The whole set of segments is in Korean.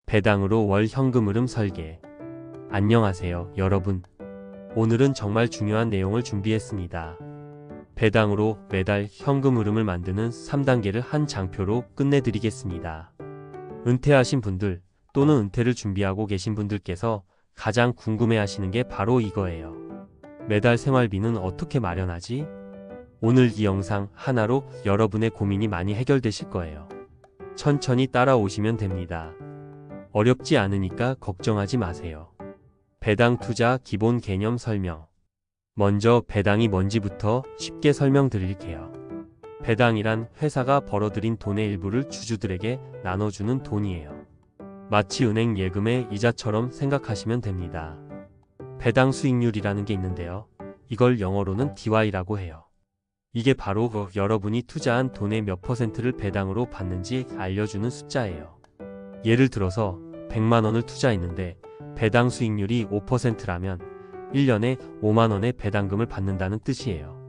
배당으로 월 현금 흐름 설계. 안녕하세요, 여러분. 오늘은 정말 중요한 내용을 준비했습니다. 배당으로 매달 현금 흐름을 만드는 3단계를 한 장표로 끝내드리겠습니다. 은퇴하신 분들 또는 은퇴를 준비하고 계신 분들께서 가장 궁금해하시는 게 바로 이거예요. 매달 생활비는 어떻게 마련하지? 오늘 이 영상 하나로 여러분의 고민이 많이 해결되실 거예요. 천천히 따라오시면 됩니다. 어렵지 않으니까 걱정하지 마세요. 배당 투자 기본 개념 설명. 먼저 배당이 뭔지부터 쉽게 설명드릴게요. 배당이란 회사가 벌어들인 돈의 일부를 주주들에게 나눠주는 돈이에요. 마치 은행 예금의 이자처럼 생각하시면 됩니다. 배당 수익률이라는 게 있는데요. 이걸 영어로는 DY라고 해요. 이게 바로 여러분이 투자한 돈의 몇 %를 배당으로 받는지 알려주는 숫자예요. 예를 들어서 100만 원을 투자했는데 배당 수익률이 5%라면 1년에 5만 원의 배당금을 받는다는 뜻이에요.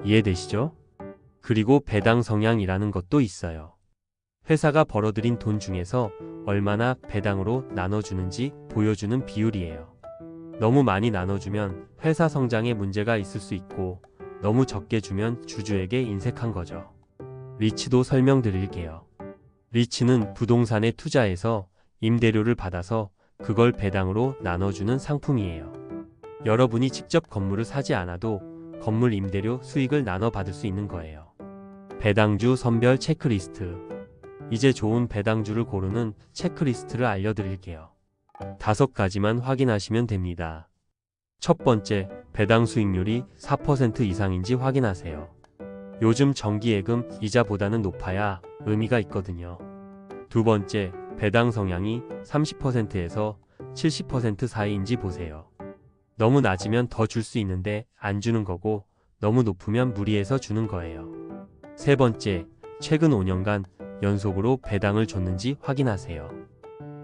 이해되시죠? 그리고 배당 성향이라는 것도 있어요. 회사가 벌어들인 돈 중에서 얼마나 배당으로 나눠주는지 보여주는 비율이에요. 너무 많이 나눠주면 회사 성장에 문제가 있을 수 있고 너무 적게 주면 주주에게 인색한 거죠. 리츠도 설명드릴게요. 리츠는 부동산에 투자해서 임대료를 받아서 그걸 배당으로 나눠주는 상품이에요. 여러분이 직접 건물을 사지 않아도 건물 임대료 수익을 나눠 받을 수 있는 거예요. 배당주 선별 체크리스트. 이제 좋은 배당주를 고르는 체크리스트를 알려드릴게요. 5가지만 확인하시면 됩니다. 첫 번째, 배당 수익률이 4% 이상인지 확인하세요. 요즘 정기예금 이자보다는 높아야 의미가 있거든요. 두 번째, 배당 성향이 30%에서 70% 사이인지 보세요. 너무 낮으면 더 줄 수 있는데 안 주는 거고 너무 높으면 무리해서 주는 거예요. 세 번째, 최근 5년간 연속으로 배당을 줬는지 확인하세요.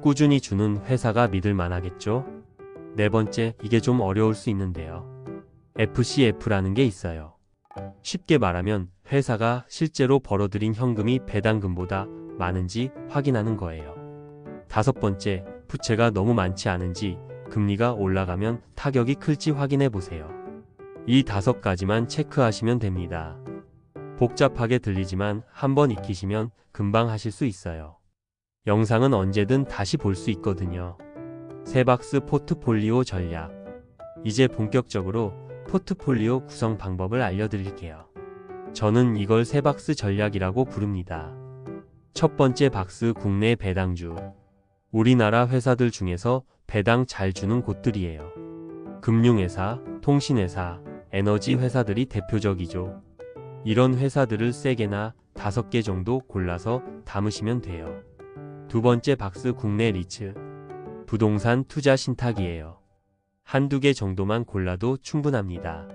꾸준히 주는 회사가 믿을 만하겠죠? 네 번째, 이게 좀 어려울 수 있는데요. FCF라는 게 있어요. 쉽게 말하면 회사가 실제로 벌어들인 현금이 배당금보다 많은지 확인하는 거예요. 다섯 번째, 부채가 너무 많지 않은지, 금리가 올라가면 타격이 클지 확인해 보세요. 이 5가지만 체크하시면 됩니다. 복잡하게 들리지만 한번 익히시면 금방 하실 수 있어요. 영상은 언제든 다시 볼 수 있거든요. 세박스 포트폴리오 전략. 이제 본격적으로 포트폴리오 구성 방법을 알려드릴게요. 저는 이걸 세박스 전략이라고 부릅니다. 첫 번째 박스, 국내 배당주. 우리나라 회사들 중에서 배당 잘 주는 곳들이에요. 금융회사, 통신회사, 에너지 회사들이 대표적이죠. 이런 회사들을 3개나 5개 정도 골라서 담으시면 돼요. 두 번째 박스, 국내 리츠. 부동산 투자 신탁이에요. 한두 개 정도만 골라도 충분합니다.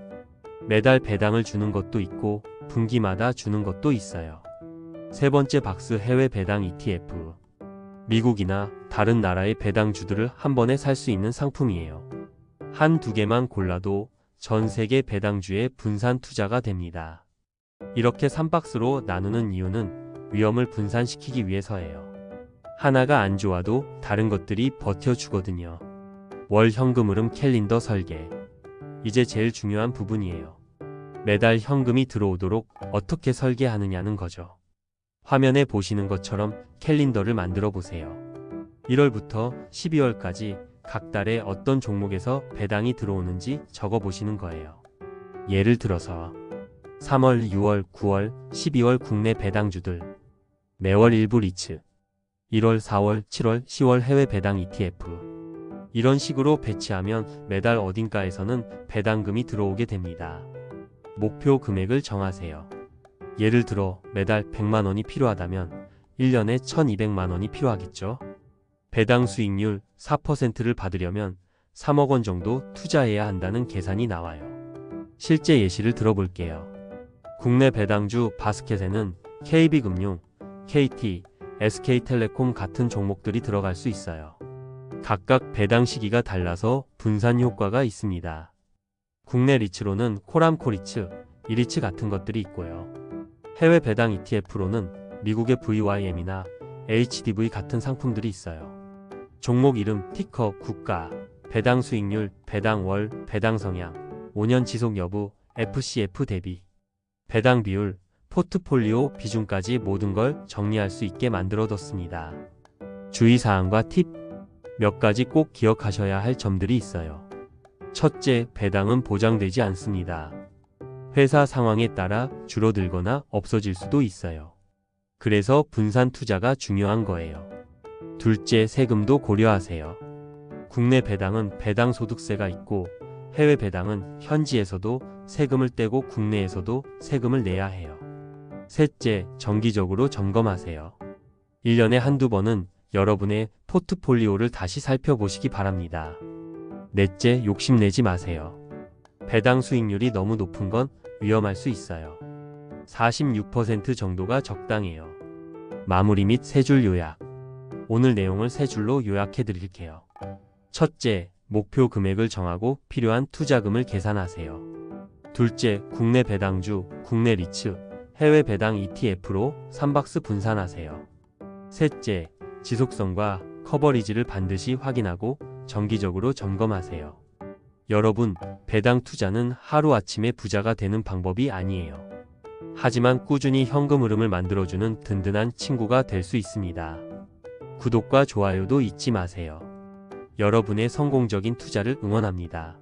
매달 배당을 주는 것도 있고 분기마다 주는 것도 있어요. 세 번째 박스, 해외 배당 ETF. 미국이나 다른 나라의 배당주들을 한 번에 살 수 있는 상품이에요. 한두 개만 골라도 전 세계 배당주의 분산 투자가 됩니다. 이렇게 3박스로 나누는 이유는 위험을 분산시키기 위해서예요. 하나가 안 좋아도 다른 것들이 버텨주거든요. 월 현금 흐름 캘린더 설계. 이제 제일 중요한 부분이에요. 매달 현금이 들어오도록 어떻게 설계하느냐는 거죠. 화면에 보시는 것처럼 캘린더를 만들어 보세요. 1월부터 12월까지 각 달에 어떤 종목에서 배당이 들어오는지 적어 보시는 거예요. 예를 들어서 3월, 6월, 9월, 12월 국내 배당주들, 매월 일부 리츠, 1월, 4월, 7월, 10월 해외 배당 ETF. 이런 식으로 배치하면 매달 어딘가에서는 배당금이 들어오게 됩니다. 목표 금액을 정하세요. 예를 들어 매달 100만 원이 필요하다면 1년에 1200만 원이 필요하겠죠? 배당 수익률 4%를 받으려면 3억 원 정도 투자해야 한다는 계산이 나와요. 실제 예시를 들어볼게요. 국내 배당주 바스켓에는 KB금융, KT, SK텔레콤 같은 종목들이 들어갈 수 있어요. 각각 배당 시기가 달라서 분산 효과가 있습니다. 국내 리츠로는 코람코리츠, 이리츠 같은 것들이 있고요. 해외 배당 ETF로는 미국의 VYM이나 HDV 같은 상품들이 있어요. 종목 이름, 티커, 국가, 배당 수익률, 배당 월, 배당 성향, 5년 지속 여부, FCF 대비, 배당 비율, 포트폴리오 비중까지 모든 걸 정리할 수 있게 만들어뒀습니다. 주의사항과 팁, 몇 가지 꼭 기억하셔야 할 점들이 있어요. 첫째, 배당은 보장되지 않습니다. 회사 상황에 따라 줄어들거나 없어질 수도 있어요. 그래서 분산 투자가 중요한 거예요. 둘째, 세금도 고려하세요. 국내 배당은 배당 소득세가 있고 해외 배당은 현지에서도 세금을 떼고 국내에서도 세금을 내야 해요. 셋째, 정기적으로 점검하세요. 1년에 한두 번은 여러분의 포트폴리오를 다시 살펴보시기 바랍니다. 넷째, 욕심내지 마세요. 배당 수익률이 너무 높은 건 위험할 수 있어요. 46% 정도가 적당해요. 마무리 및 세 줄 요약. 오늘 내용을 세 줄로 요약해 드릴게요. 첫째, 목표 금액을 정하고 필요한 투자금을 계산하세요. 둘째, 국내 배당주, 국내 리츠, 해외 배당 ETF로 3박스 분산하세요. 셋째, 지속성과 커버리지를 반드시 확인하고 정기적으로 점검하세요. 여러분, 배당 투자는 하루아침에 부자가 되는 방법이 아니에요. 하지만 꾸준히 현금 흐름을 만들어주는 든든한 친구가 될 수 있습니다. 구독과 좋아요도 잊지 마세요. 여러분의 성공적인 투자를 응원합니다.